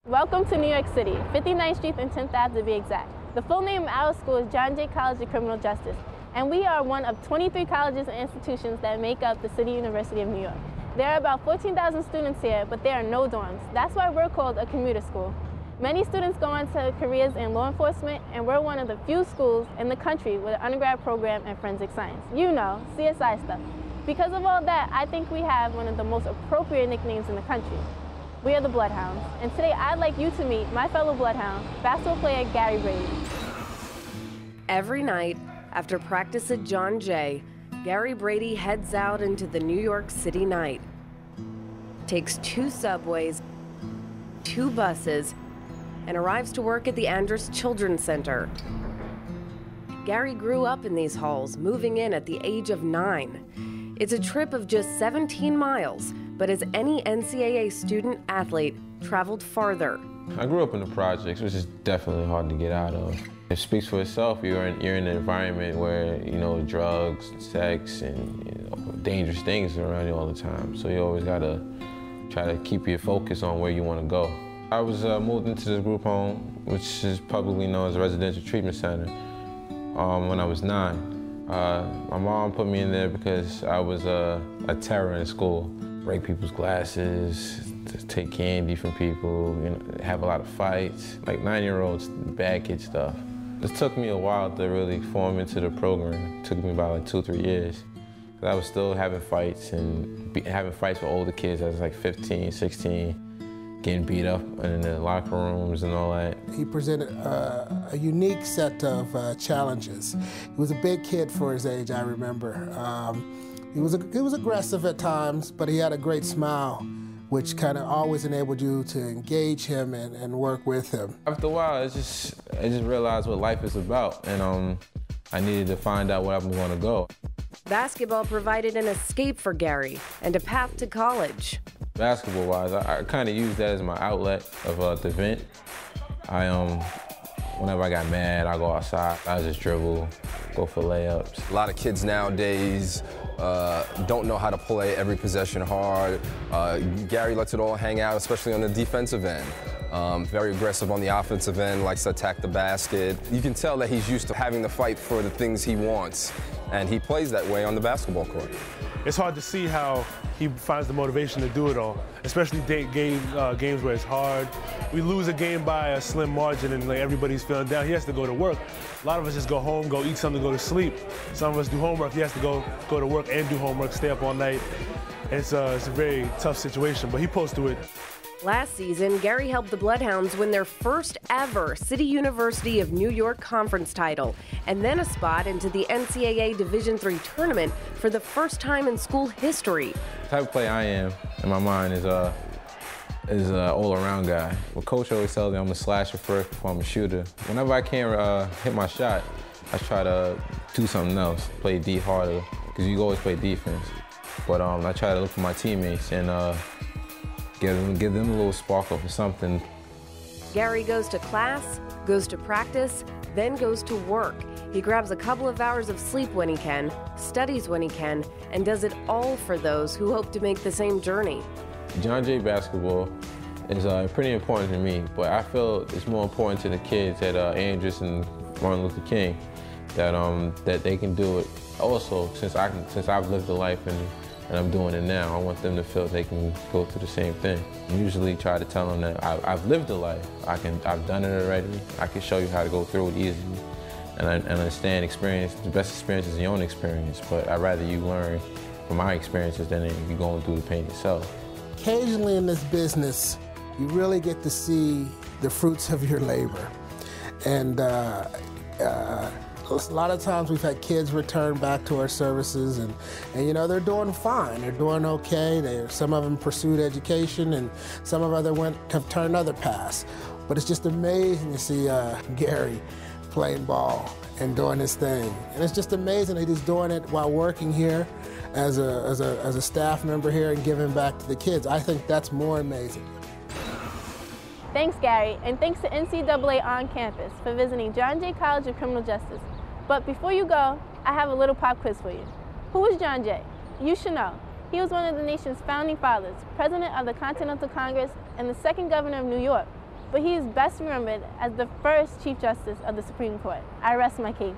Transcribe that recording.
Welcome to New York City, 59th Street and 10th Ave to be exact. The full name of our school is John Jay College of Criminal Justice, and we are one of 23 colleges and institutions that make up the City University of New York. There are about 14,000 students here, but there are no dorms. That's why we're called a commuter school. Many students go on to careers in law enforcement, and we're one of the few schools in the country with an undergrad program in forensic science. You know, CSI stuff. Because of all that, I think we have one of the most appropriate nicknames in the country. We are the Bloodhounds, and today I'd like you to meet my fellow Bloodhound, basketball player Gary Brady. Every night, after practice at John Jay, Gary Brady heads out into the New York City night. Takes 2 subways, 2 buses, and arrives to work at the Andrus Children's Center. Gary grew up in these halls, moving in at the age of 9. It's a trip of just 17 miles, but as any NCAA student athlete, traveled farther. I grew up in the projects, which is definitely hard to get out of. It speaks for itself. You're in an environment where, drugs, sex, and dangerous things are around you all the time. So you always gotta try to keep your focus on where you want to go. I was moved into this group home, which is publicly known as a residential treatment center, when I was 9. My mom put me in there because I was a terror in school. Break people's glasses, to take candy from people, have a lot of fights. Like 9-year-olds, bad kid stuff. It took me a while to really form into the program. It took me about like 2-3 years. I was still having fights and having fights with older kids. I was like 15, 16, getting beat up in the locker rooms and all that. He presented a unique set of challenges. He was a big kid for his age, I remember. He was aggressive at times, but he had a great smile, which kind of always enabled you to engage him and work with him. After a while, I just realized what life is about, and I needed to find out where I was going to go. Basketball provided an escape for Gary and a path to college. Basketball-wise, I kind of used that as my outlet of the vent. Whenever I got mad, I go outside, I just dribble, go for layups. A lot of kids nowadays don't know how to play every possession hard. Gary lets it all hang out, especially on the defensive end. Very aggressive on the offensive end, likes to attack the basket. You can tell that he's used to having to fight for the things he wants, and he plays that way on the basketball court. It's hard to see how he finds the motivation to do it all, especially games where it's hard. We lose a game by a slim margin and everybody's feeling down. He has to go to work. A lot of us just go home, go eat something, go to sleep. Some of us do homework. He has to go to work and do homework, stay up all night. It's a very tough situation, but he pulls through it. Last season, Gary helped the Bloodhounds win their first ever City University of New York conference title, and then a spot into the NCAA Division III tournament for the first time in school history. The type of player I am, in my mind, is an all-around guy. Well, Coach always tells me I'm a slasher first before I'm a shooter. Whenever I can't hit my shot, I try to do something else, play D harder, because you always play defense. But I try to look for my teammates and give them a little sparkle for something. Gary goes to class, goes to practice, then goes to work. He grabs a couple of hours of sleep when he can, studies when he can, and does it all for those who hope to make the same journey. John Jay basketball is pretty important to me, but I feel it's more important to the kids at Andrus and Martin Luther King that they can do it also. Since I've lived the life and I'm doing it now, I want them to feel they can go through the same thing. I usually try to tell them that I've lived the life. I've done it already. I can show you how to go through it easily. And I understand experience, the best experience is your own experience, but I'd rather you learn from my experiences than you going through the pain yourself. Occasionally in this business, you really get to see the fruits of your labor. And a lot of times we've had kids return back to our services and they're doing fine, they're doing okay. Some of them pursued education and some of them have turned other paths. But it's just amazing to see Gary playing ball and doing his thing. And it's just amazing that he's doing it while working here as a staff member here and giving back to the kids. I think that's more amazing. Thanks, Gary, and thanks to NCAA on campus for visiting John Jay College of Criminal Justice. But before you go, I have a little pop quiz for you. Who is John Jay? You should know. He was one of the nation's founding fathers, president of the Continental Congress, and the second governor of New York. but he is best remembered as the first Chief Justice of the Supreme Court. I rest my case.